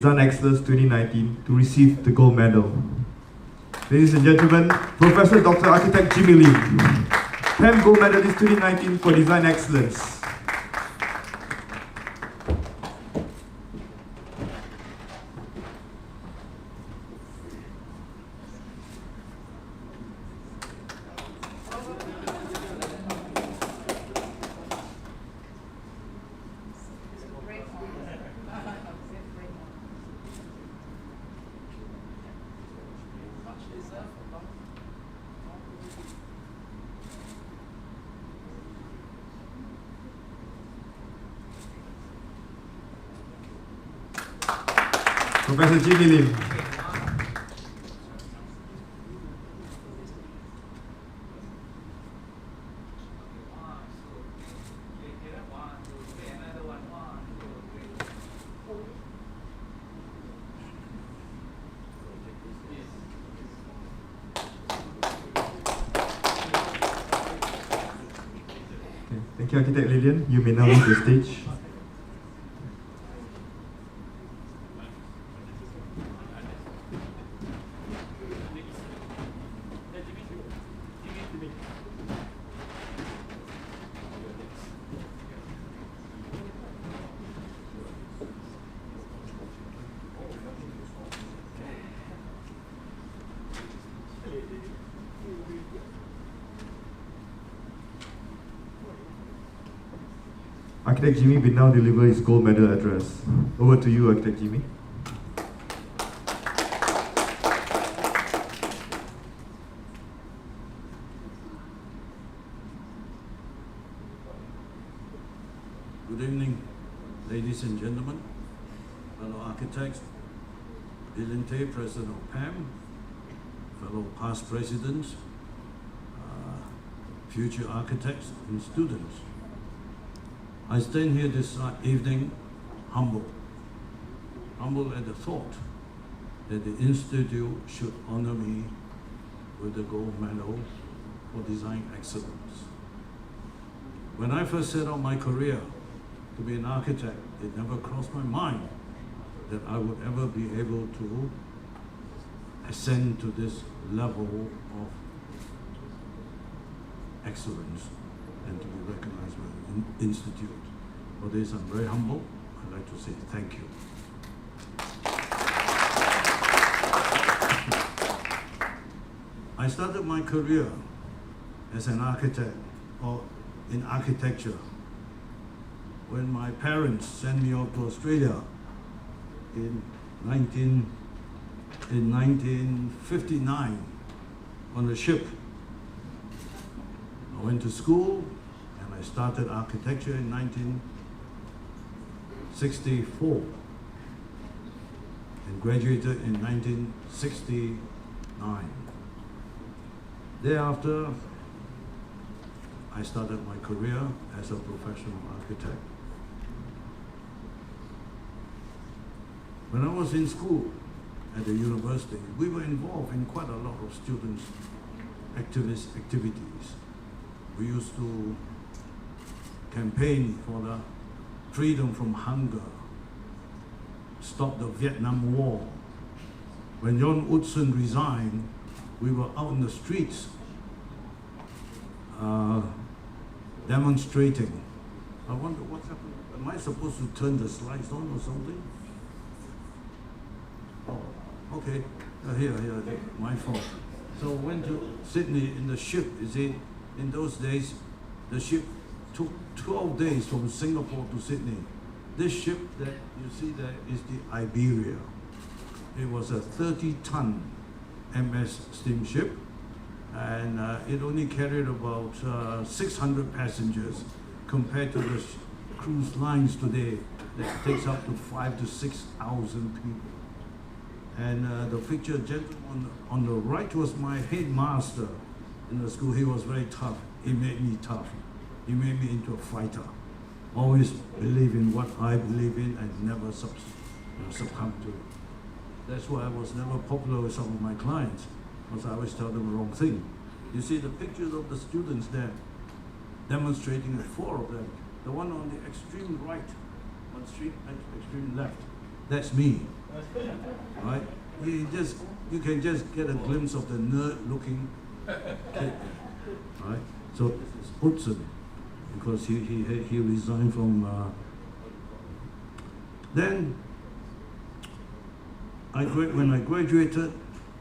Design Excellence 2019 to receive the gold medal. Ladies and gentlemen, Professor Dr. Architect Jimmy Lim, PAM Gold Medalist 2019 for Design Excellence. Professor Jimmy Lim. Thank you, Architect Lillian. You may now leave the stage. Architect Jimmy will now deliver his gold medal address. Over to you, Architect Jimmy. Good evening, ladies and gentlemen, fellow architects, Lillian Tay, President of PAM, fellow past presidents, future architects and students. I stand here this evening humble at the thought that the Institute should honor me with the gold medal for design excellence. When I first set out my career to be an architect, it never crossed my mind that I would ever be able to ascend to this level of excellence and to be recognized by the Institute. For this, I'm very humble. I'd like to say thank you. I started my career as an architect, or in architecture, when my parents sent me off to Australia in 1959 on a ship. I went to school and I started architecture in 1964 and graduated in 1969. Thereafter, I started my career as a professional architect. When I was in school at the university, we were involved in quite a lot of students' activities. We used to campaign for the freedom from hunger, stop the Vietnam War. When John Woodson resigned, we were out in the streets demonstrating. I wonder what's happening. Am I supposed to turn the slides on or something? Oh, okay. Here, my fault. So went to Sydney in the ship. You see, in those days, the ship took 12 days from Singapore to Sydney. This ship that you see there is the Iberia. It was a 30-ton MS steamship, and it only carried about 600 passengers compared to the cruise lines today that takes up to 5,000 to 6,000 people. And the picture gentleman on the right was my headmaster in the school. He was very tough. He made me tough. He made me into a fighter. Always believe in what I believe in and never succumb to it. That's why I was never popular with some of my clients, because I always tell them the wrong thing. You see the pictures of the students there demonstrating, 4 of them. The one on the extreme right, on the extreme left, that's me. right? You can just get a glimpse of the nerd-looking kid, right? So it's Hudson, because he resigned from. Then when I graduated,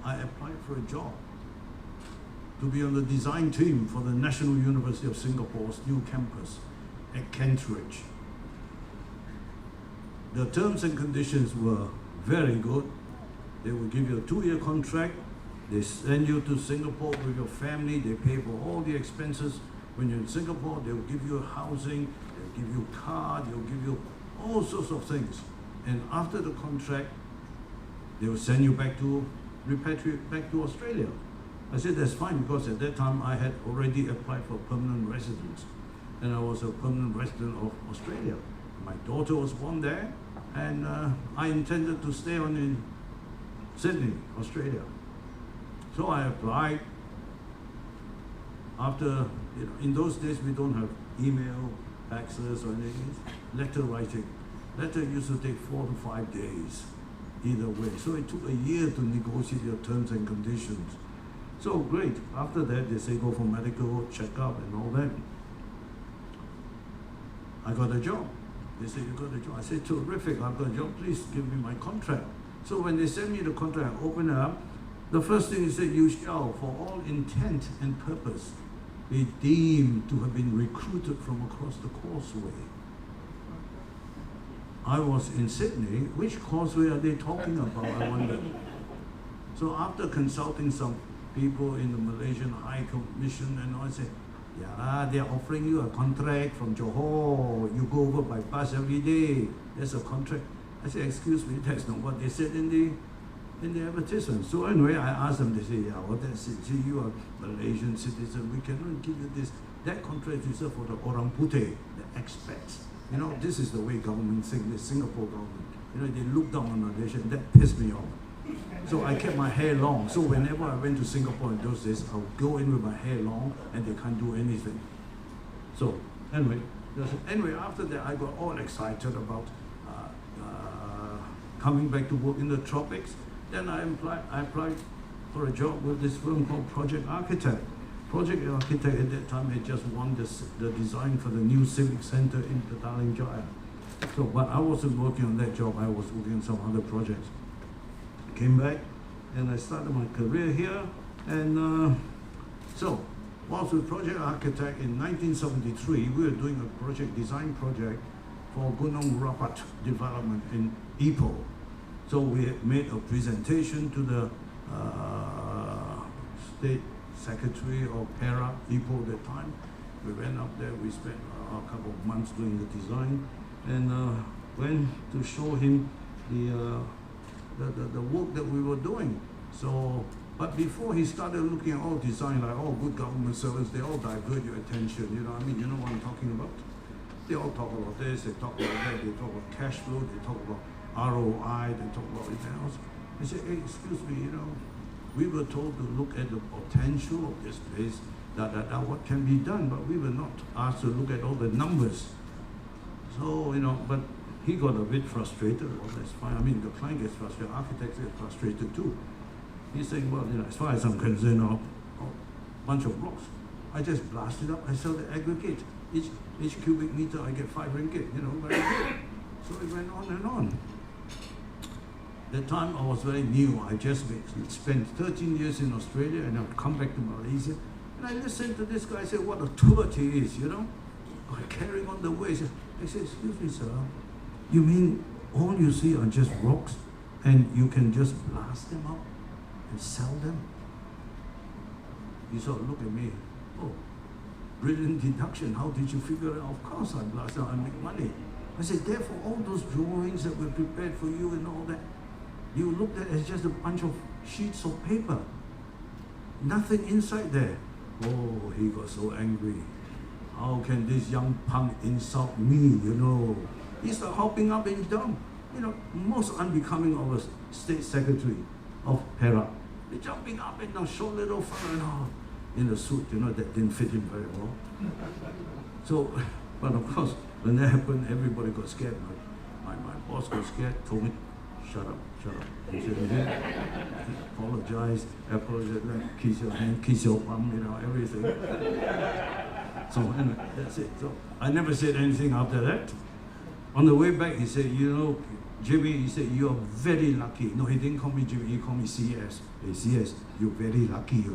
I applied for a job to be on the design team for the National University of Singapore's new campus at Kentridge. The terms and conditions were very good. They will give you a 2-year contract. They send you to Singapore with your family. They pay for all the expenses. When you're in Singapore, they will give you housing, they'll give you a car, they'll give you all sorts of things. And after the contract, they will send you back to repatriate back to Australia. I said that's fine, because at that time I had already applied for permanent residence, and I was a permanent resident of Australia. My daughter was born there, and I intended to stay on in Sydney, Australia. So I applied. After, in those days we don't have email, faxes or anything, letter writing. Letter used to take 4 to 5 days, either way. So it took a year to negotiate your terms and conditions. So great. After that, they say go for medical checkup and all that. I got a job. They say, you got a job. I said, terrific, I've got a job. Please give me my contract. So when they sent me the contract, I opened it up. The first thing is that you shall, for all intent and purpose, be deemed to have been recruited from across the causeway. I was in Sydney. Which causeway are they talking about, I wonder? So after consulting some people in the Malaysian High Commission, and I said, yeah, they're offering you a contract from Johor. You go over by bus every day. There's a contract. I said, excuse me, that's not what they said in the advertisement. So anyway, I asked them, they say, yeah, well, that's it. See, you are Malaysian citizen. We cannot give you this. That contract is for the orang putih, the expats. This is the way government think, the Singapore government. They look down on Malaysia, and that pissed me off. So I kept my hair long. So whenever I went to Singapore in those days, I would go in with my hair long, and they can't do anything. So anyway, after that, I got all excited about coming back to work in the tropics. Then I applied for a job with this firm called Project Architect. Project Architect at that time had just won the design for the new civic center in Petaling Jaya. So, but I wasn't working on that job. I was working on some other projects. Came back, and I started my career here. And so, whilst with Project Architect in 1973, we were doing a design project for Gunung Rapat development in Ipoh. So we made a presentation to the State Secretary of PERA, Ipoh at the time. We went up there, we spent a couple of months doing the design, and went to show him the work that we were doing. So, but before he started looking at all design, like all good government servants, they all divert your attention, you know what I mean? You know what I'm talking about? They all talk about this, they talk about that, they talk about cash flow, they talk about ROI, they talk about everything else. I said, hey, excuse me, we were told to look at the potential of this place, what can be done, but we were not asked to look at all the numbers. So, but he got a bit frustrated. Well, that's fine. I mean, the client gets frustrated, architects get frustrated too. He's saying, well, as far as I'm concerned, a bunch of blocks. I just blast it up, I sell the aggregate. Each cubic meter I get 5 ringgit, very good. So it went on and on. That time I was very new. I just spent 13 years in Australia, and I'd come back to Malaysia. And I listened to this guy say what a tour he is, carrying on the way. I said, excuse me, sir, you mean all you see are just rocks, and you can just blast them up and sell them? He sort of looked at me, oh, brilliant deduction. How did you figure it out? Of course I blast them, I make money. I said, therefore, all those drawings that were prepared for you and all that, you looked at as just a bunch of sheets of paper. Nothing inside there. Oh, he got so angry. How can this young punk insult me, He started hopping up and down. Most unbecoming of a state secretary of PERA. They're jumping up and down, short little fella, in a suit, that didn't fit him very well. So, but of course, when that happened, everybody got scared. My boss got scared, told me, shut up. shut up. He said, you did? Apologize, kiss your hand, kiss your bum, everything. So anyway, that's it. So I never said anything after that. On the way back, he said, Jimmy, he said, you are very lucky. No, he didn't call me Jimmy, he called me CS. Hey, CS, you're very lucky,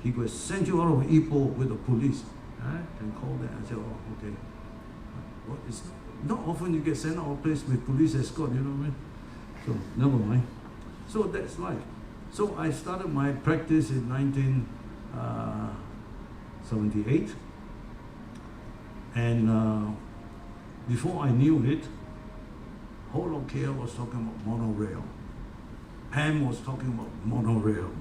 He could send you out of Ipoh with the police. And call that. I said, oh, okay. What is not often you get sent out of a place with police escort, you know what I mean? So never mind. So that's life. So I started my practice in 1978. And before I knew it, whole of KL was talking about monorail. PAM was talking about monorail.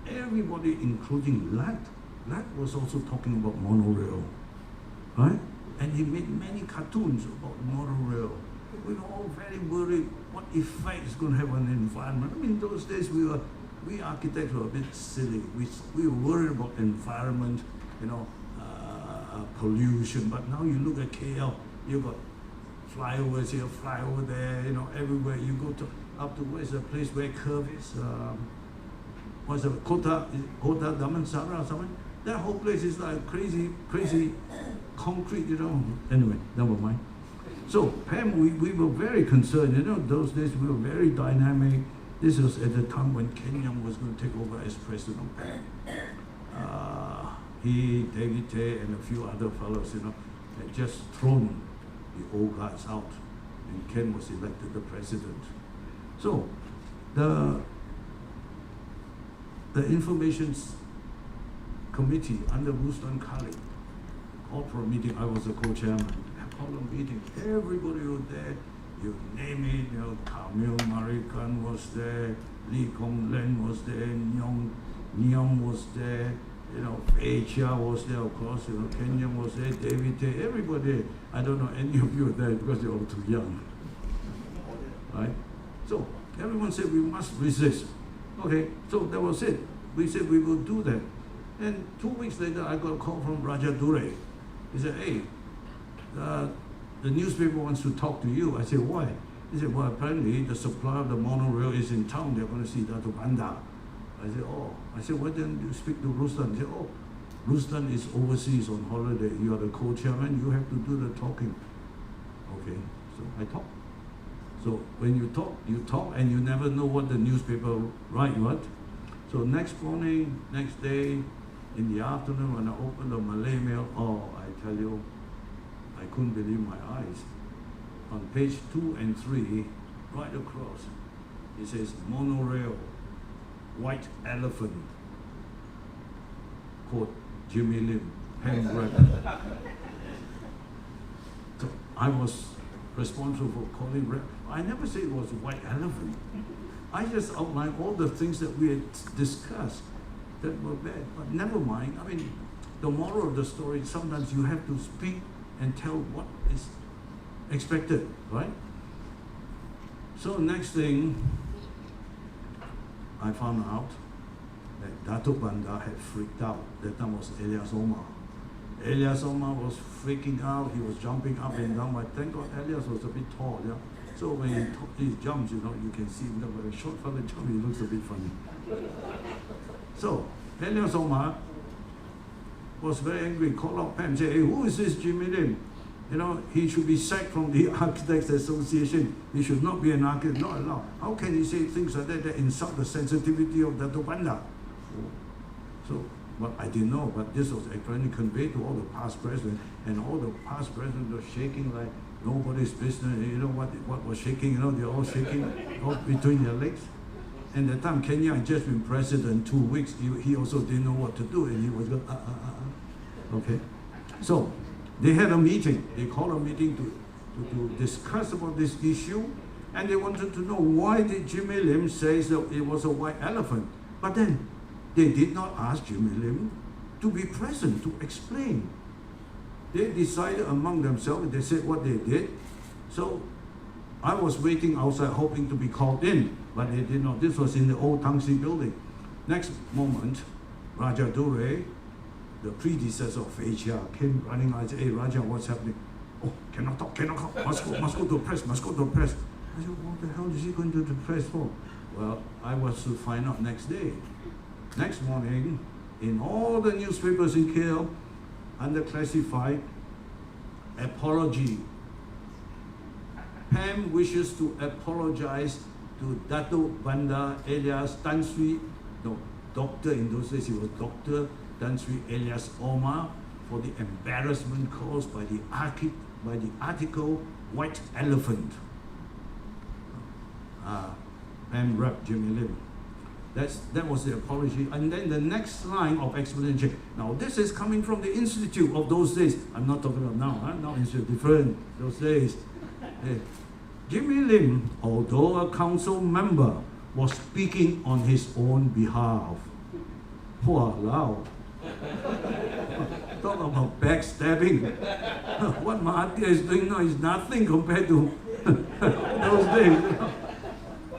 Everybody, including Lat was also talking about monorail, right? And he made many cartoons about monorail. We were all very worried what effect it's going to have on the environment. I mean, those days we architects were a bit silly. We were worried about environment, pollution. But now you look at KL, you've got flyovers here, flyover there, everywhere. You go up to where's the place where curve is? What's the Kota Damansara or something? That whole place is like crazy concrete, Anyway, never mind. So PAM, we were very concerned. Those days we were very dynamic. This was at the time when Ken Young was going to take over as president of PAM. He, David Tay, and a few other fellows, had just thrown the old guards out, and Ken was elected the president. So the information committee under Ruslan Khalid called for a meeting. I was the co-chairman. I called a meeting. Everybody was there. You name it. Kamil Marikan was there. Lee Kong Len was there. Nyong was there. Fei Chia was there, of course. Kenya was there. David Tay. Everybody. I don't know any of you were there because you're all too young, right? So everyone said we must resist. Okay, so that was it. We said we will do that. And 2 weeks later, I got a call from Raja Dure. He said, hey, the newspaper wants to talk to you. I said, why? He said, well, apparently the supply of the monorail is in town. They're going to see Dato' Banda. I said, oh. I said, why didn't you speak to Ruslan? He said, oh, Ruslan is overseas on holiday. You are the co-chairman. You have to do the talking. Okay, so I talked. So when you talk, and you never know what the newspaper write, what? So next morning, next day, in the afternoon, when I opened the Malay mail, I tell you, I couldn't believe my eyes. On page 2 and 3, right across, it says monorail, white elephant, quote, Jimmy Lim, pen grabber. So I was responsible for calling I never said it was a white elephant. I just outlined all the things that we had discussed that were bad. But never mind. I mean, the moral of the story, sometimes you have to speak and tell what is expected, right? So next thing, I found out that Dato' Banda had freaked out. That time was Elias Omar. Elias Omar was freaking out. He was jumping up and down. But thank God Elias was a bit tall, yeah. So when he jumps, you can see him. When a short fella jumps, he looks a bit funny. So Elias Omar was very angry. Called out PAM, said, "Hey, who is this Jimmy Lim? He should be sacked from the Architects Association. He should not be an architect, not allowed. How can he say things like that insult the sensitivity of Dato' Banda?" So, but I didn't know, but this was apparently conveyed to all the past presidents, and all the past presidents were shaking like nobody's business. You know what was shaking? They're all shaking all between their legs. And the time Kenya had just been president 2 weeks, he also didn't know what to do, and he was going, Okay. So, they had a meeting. They called a meeting to discuss about this issue, and they wanted to know why did Jimmy Lim say that it was a white elephant. But then they did not ask Jimmy Lim to be present to explain. They decided among themselves. They said what they did. So I was waiting outside hoping to be called in, but they did not. This was in the old Tangsi building. Next moment, Raja Dure, the predecessor of Asia, came running out and said, "Hey Raja, what's happening?" "Oh, cannot talk, must go to the press. I said, what the hell is he going to the press for? Well, I was to find out next day. Next morning, in all the newspapers in KL, under classified, apology. PAM wishes to apologize to Datuk Bandar alias Tan Sri, no, doctor in those days, he was Dr. Tan Sri alias Omar, for the embarrassment caused by the article White Elephant. PAM Rep Jimmy Lim. That was the apology. And then the next line of explanation. Now this is coming from the Institute of those days. I'm not talking about now. Now it's different. Those days. Jimmy Lim, although a council member, was speaking on his own behalf. Wow. Talk about backstabbing. What Mahathir is doing now is nothing compared to those days.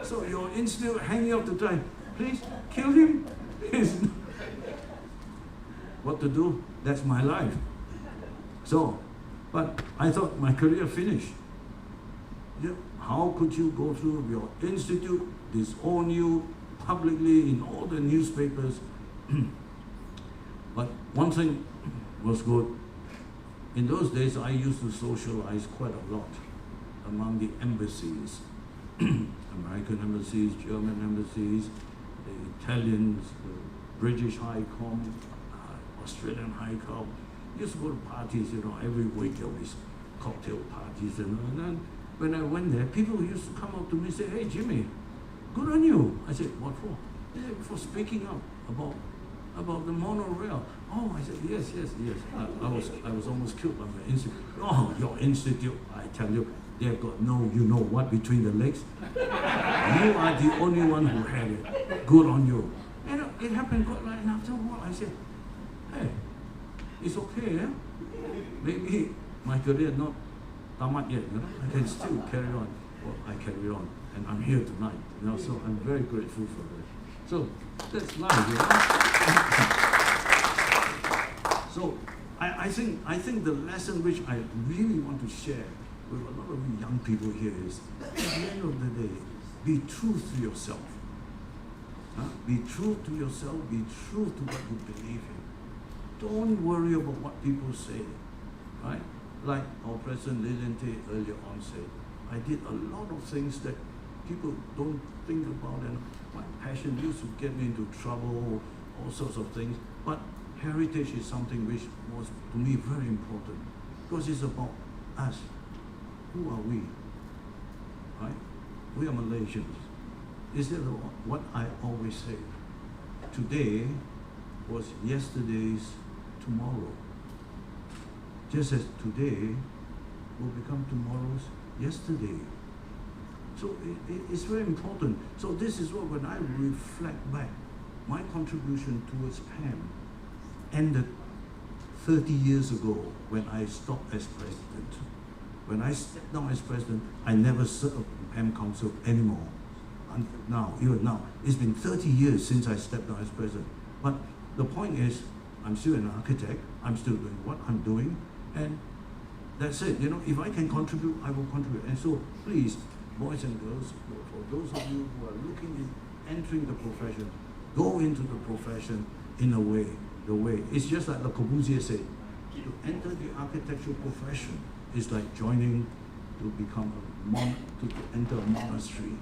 So your institute hanging up to try, please kill him. What to do? That's my life. So, but I thought my career finished. Yeah. How could you go through your institute, disown you publicly in all the newspapers? But one thing was good. In those days, I used to socialize quite a lot among the embassies. American embassies, German embassies, the Italians, the British High Com, Australian High Com. Used to go to parties, every week there was cocktail parties. And then when I went there, people used to come up to me and say, hey Jimmy, good on you. I said, what for? They said, for speaking up about the monorail. Oh, I said, yes. I was almost killed by my institute. Oh, your institute, I tell you, they've got no you-know-what between the legs. You are the only one who had it. Good on you. And it happened quite right. And after a while, I said, hey, it's okay, eh? Maybe my career not tamat yet, I can still carry on. Well, I carry on, and I'm here tonight, so I'm very grateful for that. So, that's life, So, I think the lesson which I really want to share with a lot of young people here is, at the end of the day, be true to yourself. Be true to yourself, be true to what you believe in. Don't worry about what people say, right? Like our President Lilian Tay earlier on said, I did a lot of things that people don't think about, and my passion used to get me into trouble, all sorts of things. But heritage is something which was, to me, very important, because it's about us. Who are we? Right? We are Malaysians. Is that what I always say? Today was yesterday's tomorrow. Just as today will become tomorrow's yesterday. So it's very important. So this is what, when I reflect back, my contribution towards PAM ended 30 years ago when I stopped as president. When I stepped down as president, I never served in PAM Council anymore. Now, even now, it's been 30 years since I stepped down as president. But the point is, I'm still an architect, I'm still doing what I'm doing, and that's it. If I can contribute, I will contribute. And so, please, boys and girls, for those of you who are looking at entering the profession, go into the profession in a way, the way. It's just like Le Corbusier said, to enter the architectural profession is like joining to become to enter a monastery,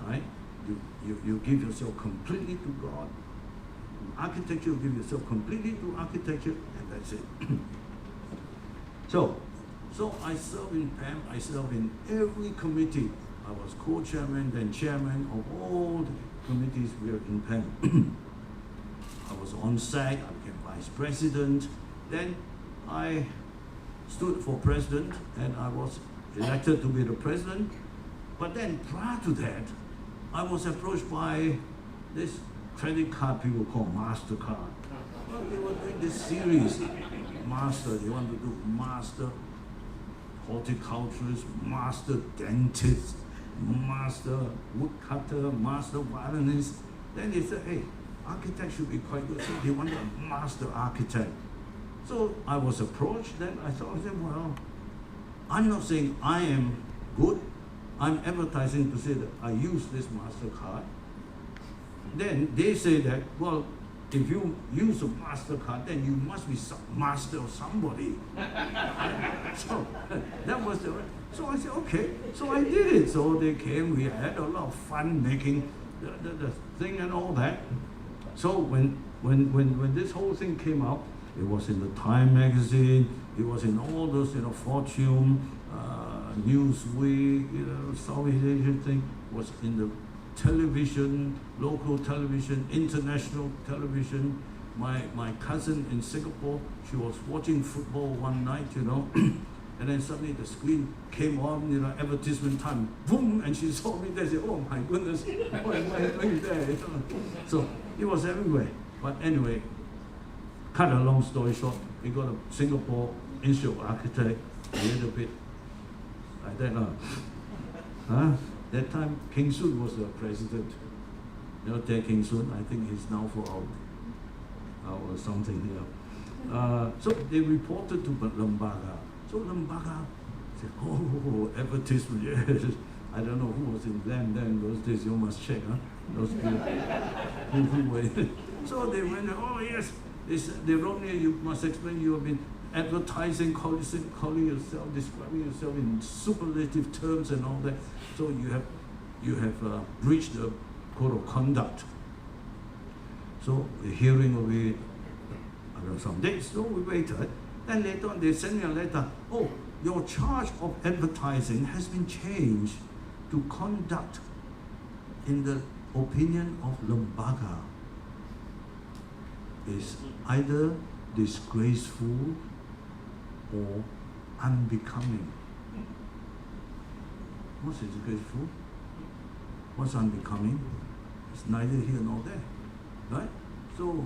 right? You give yourself completely to God. Architecture, you give yourself completely to architecture, and that's it. So I serve in PAM, I serve in every committee. I was co-chairman, then chairman of all the committees we are in PAM. I was on SAG, I became vice president. Then I stood for president, and I was elected to be the president. But then prior to that, I was approached by this credit card people call MasterCard. Well, they were doing this series, Master, they want to do Master horticulturist, Master dentist, Master woodcutter, Master violinist. Then they said, hey, architect should be quite good, so they wanted a Master architect. So I was approached, then I said, well, I'm not saying I am good, I'm advertising to say that I use this MasterCard. Then they say that, well, if you use a MasterCard, then you must be some master of somebody. So that was the. So I said, okay. So I did it. So they came. We had a lot of fun making the thing and all that. So when this whole thing came out, it was in the Time magazine. It was in all those, Fortune, Newsweek, Southeast Asian thing. Was in the television, local television, international television. My cousin in Singapore, she was watching football one night, and then suddenly the screen came on, advertisement time, boom, and she saw me there. She said, oh my goodness, what am I doing there? So it was everywhere. But anyway, cut a long story short, we got a Singapore Institute of Architect, a little bit like that. That time, King Soon was the president. There King Soon, I think he's now for our something here. So they reported to Lembaga. So Lembaga said, oh, advertisement, yes. I don't know who was in LIM then, those days, you must check, those people who were in. So they went, oh yes, they wrote me, you must explain, you have been advertising, calling yourself, describing yourself in superlative terms and all that. So you have breached the code of conduct. So the hearing will be, I don't know, some days. So we waited. Then later on they sent me a letter. Oh, your charge of advertising has been changed to conduct in the opinion of Lembaga is either disgraceful or unbecoming. What's disgraceful? What's unbecoming? It's neither here nor there, right? So,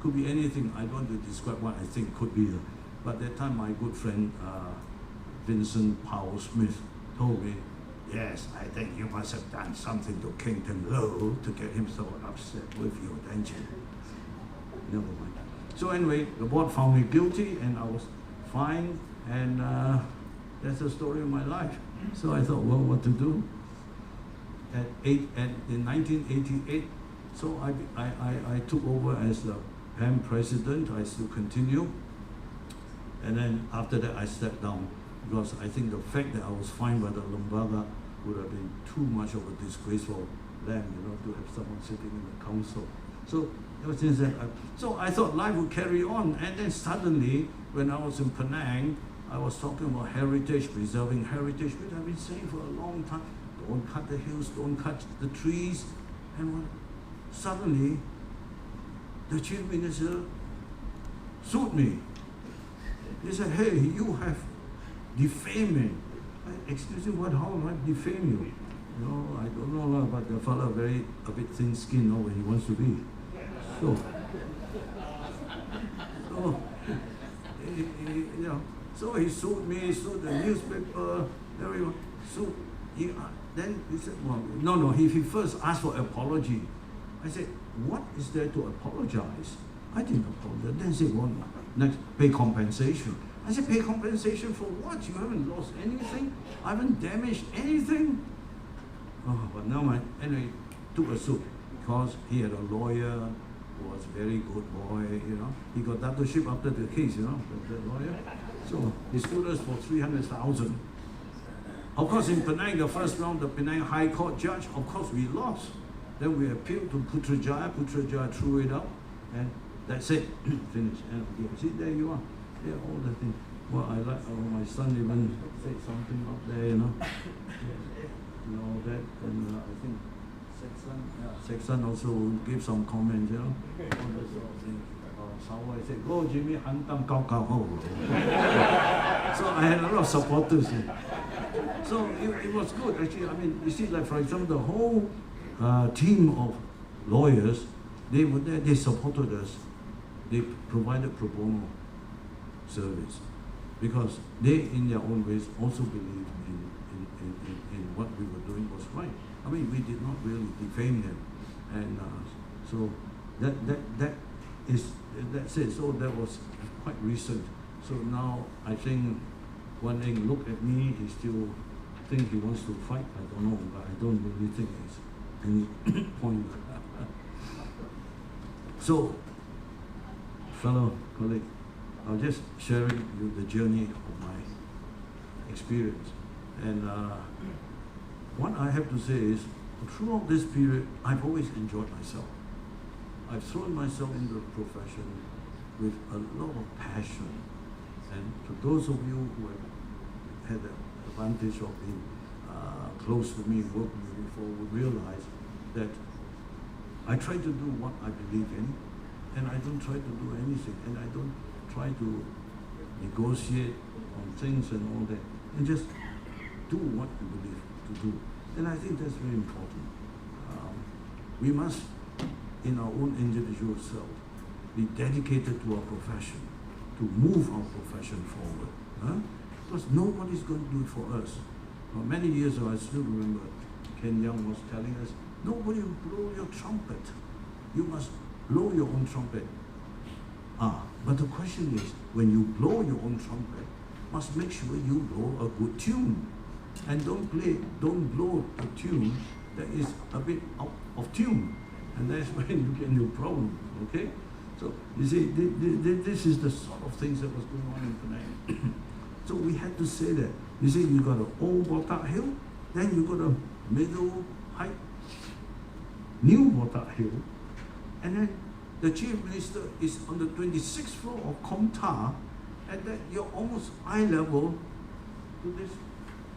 could be anything. I don't want to describe what I think could be. But that time, my good friend Vincent Powell Smith told me, yes, I think you must have done something to Kington Low to get him so upset with you, didn't you? Never mind. So anyway, the board found me guilty, and I was fined, and that's the story of my life. So I thought, well, what to do? In 1988, so I took over as the PAM president. I still continue, and then after that I stepped down because I think the fact that I was fined by the Lembaga would have been too much of a disgrace for them, to have someone sitting in the council. So ever since then, so I thought life would carry on, and then suddenly, when I was in Penang, I was talking about heritage, preserving heritage, which I've been saying for a long time. Don't cut the hills, don't cut the trees. And suddenly, the chief minister sued me. He said, hey, you have defamed me. Excuse me, how am I defame you? I don't know, but the fellow a bit thin-skinned when he wants to be. So he sued me, sued the newspaper, everyone. Then he said, well, no, he first asked for apology. I said, what is there to apologize? I didn't apologize. Then he said, well, next, pay compensation. I said, pay compensation for what? You haven't lost anything? I haven't damaged anything? Oh, but now anyway, took a suit because he had a lawyer who was a very good boy, He got doctorship after the case, the lawyer. So he sued us for 300,000. Of course, in Penang, the first round, the Penang High Court judge, of course, we lost. Then we appealed to Putrajaya. Putrajaya threw it out, and that's it. Finished. And see, there you are. Yeah, all the things. Well, I like my son even said something up there, that, and I think Sexton also gave some comments, all that sort of thing. Someone said, go Jimmy, hantam kau kau ho. So I had a lot of supporters. So it was good, actually. You see, like for example, the whole team of lawyers, they were there, they supported us. They provided pro bono service because they, in their own ways, also believed in what we were doing was right. We did not really defame them, and so that's it. So that was quite recent. So now I think when they look at me, he still think he wants to fight, I don't know, but I don't really think it's any point. So, fellow colleague, I'll just sharing you the journey of my experience. And what I have to say is, throughout this period, I've always enjoyed myself. I've thrown myself into the profession with a lot of passion. And to those of you who have had the advantage of being close to me, worked with me before, would realize that I try to do what I believe in, and I don't try to do anything, and I don't try to negotiate on things and all that, and just do what you believe to do. And I think that's very important. We must, in our own individual self, be dedicated to our profession, to move our profession forward. Because nobody's going to do it for us. Many years ago, I still remember Ken Young was telling us, nobody will blow your trumpet. You must blow your own trumpet. But the question is, when you blow your own trumpet, must make sure you blow a good tune. And don't blow a tune that is a bit out of tune. And that's when you get into problems, okay? So, you see, this is the sort of things that was going on in Penang. So we had to say that. You see, you got an old Botak Hill, then you got a middle height, new Botak Hill, and then the chief minister is on the 26th floor of Komtar, and that you're almost eye level to this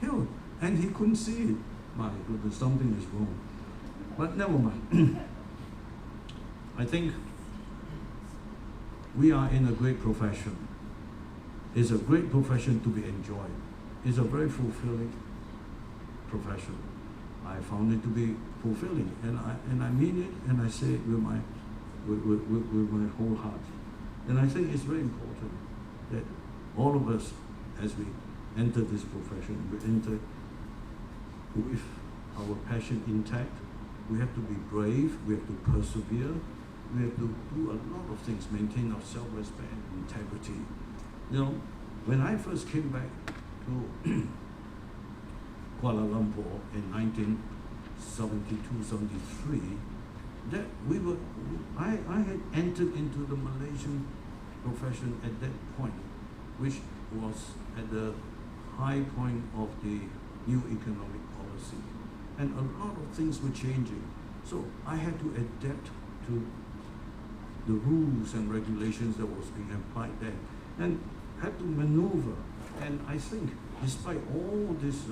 hill, and he couldn't see it. My goodness, something is wrong. But never mind. I think we are in a great profession. It's a great profession to be enjoyed. It's a very fulfilling profession. I found it to be fulfilling, and I mean it, and I say it with my whole heart. And I think it's very important that all of us, as we enter this profession, we enter with our passion intact. We have to be brave. We have to persevere. We have to do a lot of things, maintain our self-respect and integrity. You know, when I first came back to Kuala Lumpur in 1972, 73, that I had entered into the Malaysian profession at that point, which was at the high point of the new economic policy. And a lot of things were changing. So I had to adapt to the rules and regulations that was being applied there, and had to maneuver. And I think, despite all these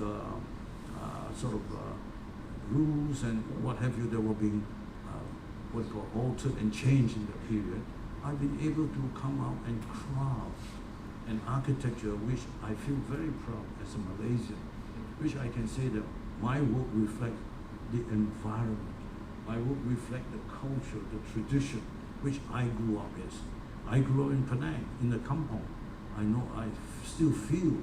rules and what have you that were being altered and changed in the period, I've been able to come out and craft an architecture which I feel very proud as a Malaysian, which I can say that my work reflects the environment, my work reflects the culture, the tradition, which I grew up as. I grew up in Penang, in the kampong. I know I still feel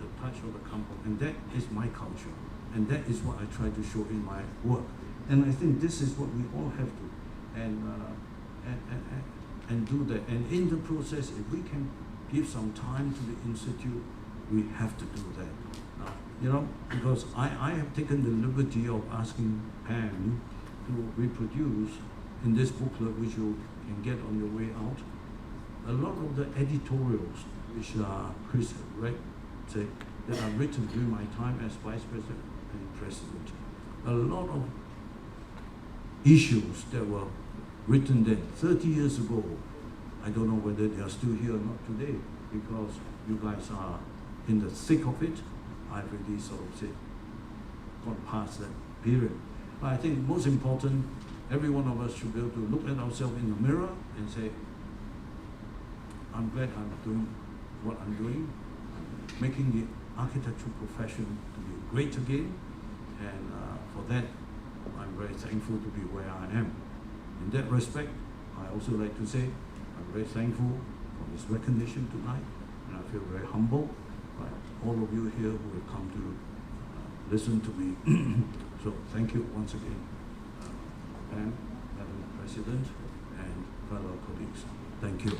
the touch of the kampong, and that is my culture. And that is what I try to show in my work. And I think this is what we all have to, and do that. And in the process, if we can give some time to the Institute, we have to do that. Because I have taken the liberty of asking PAM to reproduce in this booklet, which you can get on your way out, a lot of the editorials which Chris read, that are written during my time as Vice President and President. A lot of issues that were written then, 30 years ago. I don't know whether they are still here or not today, because you guys are in the thick of it. I've already sort of said, gone past that period. But I think most important, every one of us should be able to look at ourselves in the mirror and say, I'm glad I'm doing what I'm doing. I'm making the architectural profession to be great again. And for that, I'm very thankful to be where I am. In that respect, I also like to say, I'm very thankful for this recognition tonight, and I feel very humbled by all of you here who have come to listen to me. So thank you once again, Madam President and fellow colleagues. Thank you.